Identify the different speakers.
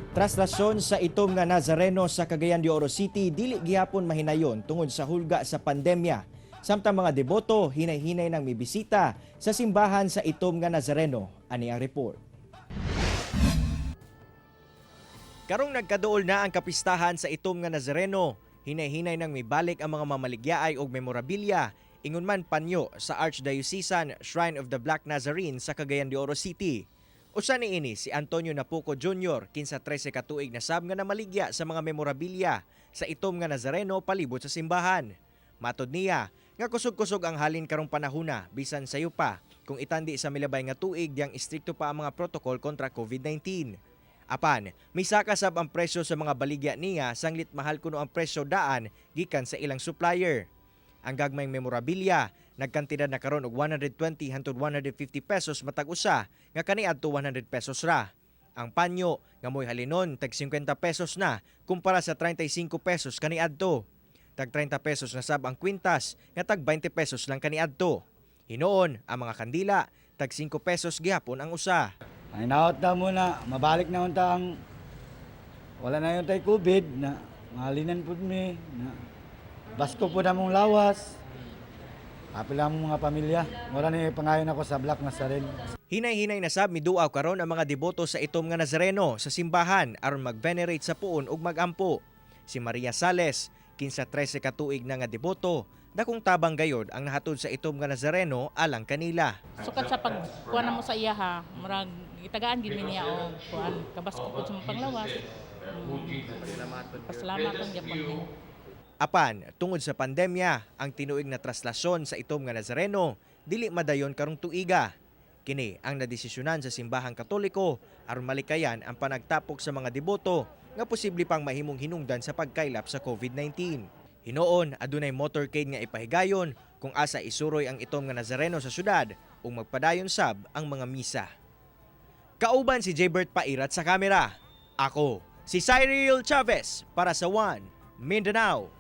Speaker 1: Traslasyon sa itom nga Nazareno sa Cagayan de Oro City dili gihapon mahinayon tungod sa hulga sa pandemya. Samtang mga deboto hinay-hinay nang mibisita sa simbahan sa itom nga Nazareno. Ani ang report. Karong nagkaduol na ang kapistahan sa itom nga Nazareno, hinay-hinay nang mibalik ang mga mamaligyaay og memorabilia, ingon man panyo sa Archdiocesan Shrine of the Black Nazarene sa Cagayan de Oro City. Usa niini si Antonio Napuco Jr. kinsa 13 ka tuig na sab nga namaligya sa mga memorabilia sa itom nga Nazareno palibot sa simbahan. Matod niya nga kusog-kusog ang halin karong panahona bisan sayo pa kung itandi sa milabay nga tuig diyang istrikto pa ang mga protokol kontra COVID-19. Apan, misaka sab ang presyo sa mga baligya niya sanglit mahal kuno ang presyo daan gikan sa ilang supplier. Ang gagmayng memorabilia nagkantidad na karon og 120 hangtod 150 pesos matag usa nga kaniadto 100 pesos ra. Ang panyo nga moy halinon tag 50 pesos na kumpara sa 35 pesos kaniadto. Tag 30 pesos na sab ang kwintas nga tag 20 pesos lang kaniadto. Hinoon ang mga kandila tag 5 pesos gihapon ang usa.
Speaker 2: Ay naot na muna, mabalik na unta ang wala na yung tay COVID na mahalinan pud mi na basko po na mong lawas. Apila mong mga pamilya. Wala ni pangayon ako sa Black Nazarene.
Speaker 1: Hinay-hinay na sab miduaw karon ang mga deboto sa itom nga Nazareno sa simbahan aron mag-venerate sa puon ug magampo. Si Maria Sales, kinsa 13 ka tuig na nga deboto, dakong tabang gayod ang nahatod sa itom nga Nazareno alang kanila.
Speaker 3: Sukat sa pagkuha na mo sa iya ha, murag itagaan gid mi niya og kuan kabasko pud sa mga panglawas. Pasalamat ang gyapon mi.
Speaker 1: Apan, tungod sa pandemya, ang tinuig na traslasyon sa itom nga Nazareno dili madayon karong tuiga. Kini ang nadesisyonan sa simbahang Katoliko aron malikayan ang panagtapok sa mga deboto nga posible pang mahimong hinungdan sa pagkaylap sa COVID-19. Hinoon, adunay motorcade nga ipahigayon kung asa isuroy ang itom nga Nazareno sa syudad ug magpadayon sab ang mga misa. Kauban si Jaybert Pairat sa kamera. Ako, si Cyril Chavez para sa One Mindanao.